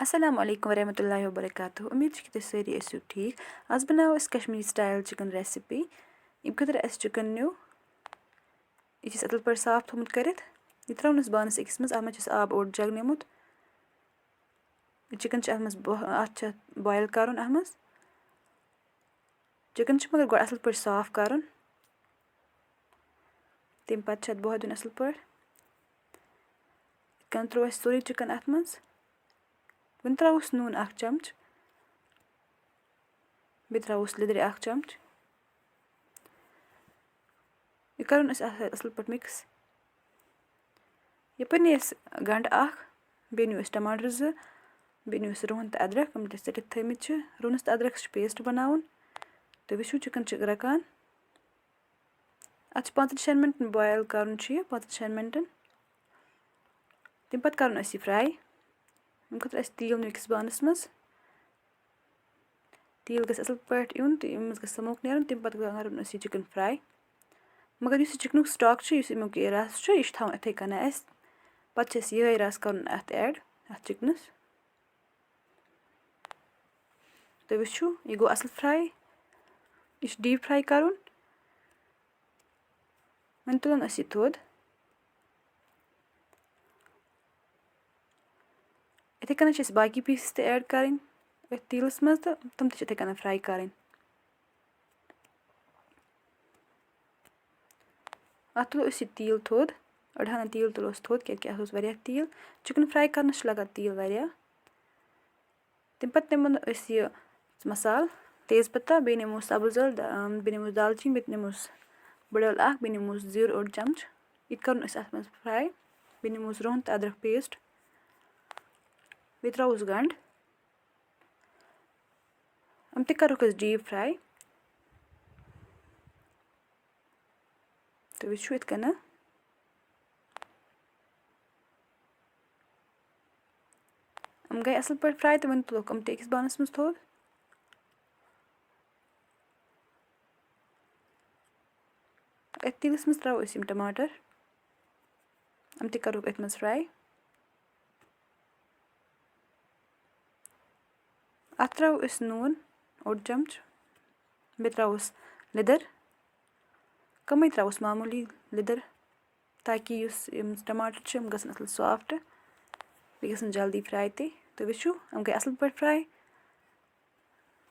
السلام علیکم ورحمۃ اللہ وبرکاتہ امید چھِ کہِ تُہۍ سٲری ٲسِو ٹھیٖک آز بناوو أسۍ کشمیٖری سٹایل چِکن ریسِپی ییٚمہِ خٲطرٕ اَسہِ چِکن نیوٗ یہِ چھِ أسۍ اَصٕل پٲٹھۍ صاف تھوٚمُت کٔرِتھ یہِ ترٛاوُن أسۍ بانَس أکِس منٛز اَتھ منٛز چھِ أسۍ آب اوٚڑ جگ نِمُت چِکن چھِ اَتھ منٛز اَتھ چھِ بویِل کَرُن اَتھ منٛز چِکن چھُ مگر گۄڈٕ اَصٕل پٲٹھۍ صاف کَرُن تمہِ پَتہٕ چھِ اَتھ بۄہہِ دیُن اَصٕل پٲٹھۍ یِتھ کٔنۍ ترٛوو اَسہِ سورُے چِکن اَتھ منٛز وۄنۍ ترٛاووس نوٗن 1 چمچ بیٚیہِ ترٛاووس لیٚدرِ 1 چمچ یہِ کَرُن أسۍ اَتھ سۭتۍ اَصٕل پٲٹھۍ مِکٕس یَپٲرۍ نی اَسہِ گنٛڈٕ 1 بیٚیہِ نیوٗ اَسہِ ٹماٹر 2 بیٚیہِ نیوٗ اَسہِ رُہن تہٕ اَدرک یِم اَسہِ ژٔٹِتھ تھٲمٕتۍ چھِ رُہنَس تہٕ اَدرکَس چھُ پیسٹ بَناوُن تُہۍ وٕچھِو چِکن چھِ رَکان اَتھ چھِ 5-6 مِنٹَن بویِل کَرُن چھُ یہِ 5-6 مِنٹَن تمہِ پَتہٕ کَرُن اَسہِ یہِ فرٛاے ییٚمہِ خٲطرٕ اَسہِ تیٖل نیوٗ أکِس بانَس منٛز تیٖل گژھِ اَصٕل پٲٹھۍ یُن تہٕ ییٚمہِ منٛز گژھِ سموک نیرُن تمہِ پَتہٕ کَرُن اَسہِ یہِ چِکن فرٛاے مگر یُس یہِ چِکنُک سٹاک چھُ یُس اَمیُک یہِ رَس چھُ یہِ چھُ تھاوُن یِتھَے کٔنۍ اَسہِ پَتہٕ چھِ اَسہِ یِہوٚے رَس کَرُن اَتھ ایڈ اَتھ چِکنَس تُہۍ وٕچھِو یہِ گوٚو اَصٕل فرٛاے یہِ چھُ ڈیٖپ فرٛاے کَرُن وۄنۍ تُلُن اَسہِ یہِ تھوٚد یِتھَے کٔنۍ چھِ اَسہِ باقٕے پیٖسِز تہِ ایڈ کَرٕنۍ أتھۍ تیٖلَس منٛز تہٕ تِم تہِ چھِ یِتھَے کٔنۍ فرٛاے کَرٕنۍ اَتھ تُلو أسۍ یہِ تیٖل تھوٚد أڑ ہنا تیٖل تُلوس تھوٚد کیٛازِکہِ اَتھ اوس واریاہ تیٖل چِکن فرٛاے کَرنَس چھُ لَگان تیٖل واریاہ تمہِ پَتہٕ نِمو أسۍ یہِ مصالہٕ تیز پَتہ بیٚیہِ نِموس سبٕز ٲلہٕ بیٚیہِ نِموس دالچیٖن بیٚیہِ نِموس بٔڑ ٲلہٕ 1 بیٚیہِ نِموس زیُر اوٚڑ چمچ یہِ تہِ کَرُن أسۍ اَتھ منٛز فرٛاے بیٚیہِ نِموس رُہن تہٕ اَدرک پیسٹ بیٚیہِ ترٛاووس گنٛڈ یِم تہِ کَروکھ أسۍ ڈیٖپ فرٛاے تُہۍ وٕچھِو یِتھ کٔنۍ یِم گٔے اَصٕل پٲٹھۍ فرٛاے تہٕ وۄنۍ تُلوکھ یِم تہِ أکِس بانَس منٛز تھوٚد أتھۍ تیٖلَس منٛز ترٛاوو أسۍ یِم ٹماٹر یِم تہِ کَروکھ أتھۍ منٛز فرٛاے اَتھ ترٛاوو أسۍ نوٗن اوٚڑ چمچ بیٚیہِ ترٛاووس لیٚدٕر کَمٕے ترٛاووس معموٗلی لیٚدٕر تاکہِ یُس یِم ٹماٹر چھِ یِم گژھن اَصٕل سافٹ بیٚیہِ گژھن جلدی فرٛاے تہِ تُہۍ وٕچھِو یِم گٔے اَصٕل پٲٹھۍ فرٛاے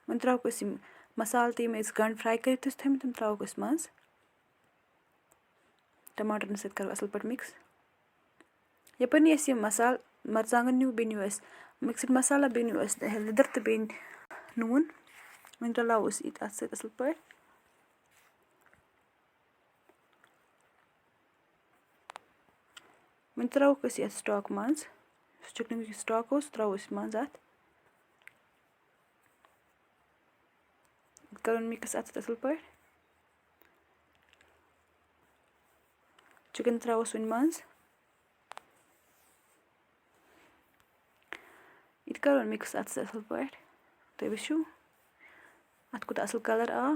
وۄنۍ ترٛاوہوکھ أسۍ یِم مصالہٕ تہِ یِم أسۍ گنٛڈٕ فرٛاے کٔرِتھ ٲسۍ تھٲمٕتۍ تِم ترٛاوہوکھ أسۍ منٛز ٹماٹرن سۭتۍ کَرو اَصٕل پٲٹھۍ مِکٕس یَپٲرۍ نی اَسہِ یِم مصالہٕ مَرژانٛگَن نیوٗ بیٚیہِ نیوٗ اَسہِ مِکسٕڈ مصالا بیٚیہِ نیوٗ اَسہِ لیٚدٕر تہٕ بیٚیہِ نوٗن وۄنۍ رَلاوو أسۍ یہِ تہِ اَتھ سۭتۍ اَصٕل پٲٹھۍ وۄنۍ ترٛاووکھ أسۍ یَتھ سٹاک منٛز یُس چِکنُک یہِ سٹاک اوس سُہ ترٛاوو أسۍ منٛز اَتھ کَرُن مِکٕس اَتھ سۭتۍ اَصٕل پٲٹھۍ چِکن ترٛاووس وۄنۍ منٛز یہِ تہِ کَرُن مِکٕس اَتھ سۭتۍ اَصٕل پٲٹھۍ تُہۍ وٕچھِو اَتھ کوٗتاہ اَصٕل کَلَر آو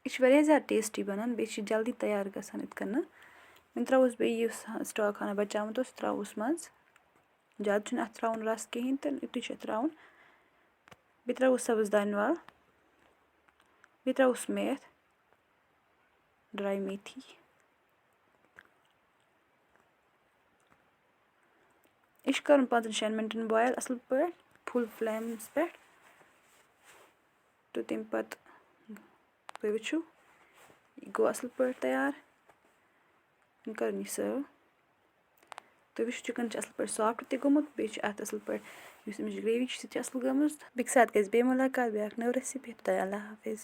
یہِ چھِ واریاہ زیادٕ ٹیسٹی بَنان بیٚیہِ چھِ جلدی تیار گژھان یِتھ کٔنۍ وۄنۍ ترٛاووس بیٚیہِ یُس سٹاک ہنا بَچیومُت اوس سُہ ترٛاووس منٛز زیادٕ چھُنہٕ اَتھ ترٛاوُن رَس کِہیٖنۍ تہٕ یُتُے چھُ اَتھ ترٛاوُن بیٚیہِ ترٛاووس سبٕز دانہِ وَل بیٚیہِ ترٛاووس میتھ ڈرٛاے میتھی یہِ چھُ کَرُن 5-6 مِنٹَن بویِل اَصٕل پٲٹھۍ فُل فٕلیمَس پٮ۪ٹھ تہٕ تمہِ پَتہٕ تُہۍ وٕچھِو یہِ گوٚو اَصٕل پٲٹھۍ تیار وۄنۍ کَرُن یہِ سٔرٕو تُہۍ وٕچھِو چِکَن چھِ اَصٕل پٲٹھۍ سافٹ تہِ گوٚمُت بیٚیہِ چھِ اَتھ اَصٕل پٲٹھۍ یُس اَمِچ گرٛیوی چھِ سُہ تہِ اَصٕل گٔمٕژ بیٚکہِ ساتہٕ گژھِ بیٚیہِ مُلاقات بیٛاکھ نٔو ریسِپی تۄہہِ اللہ حافِظ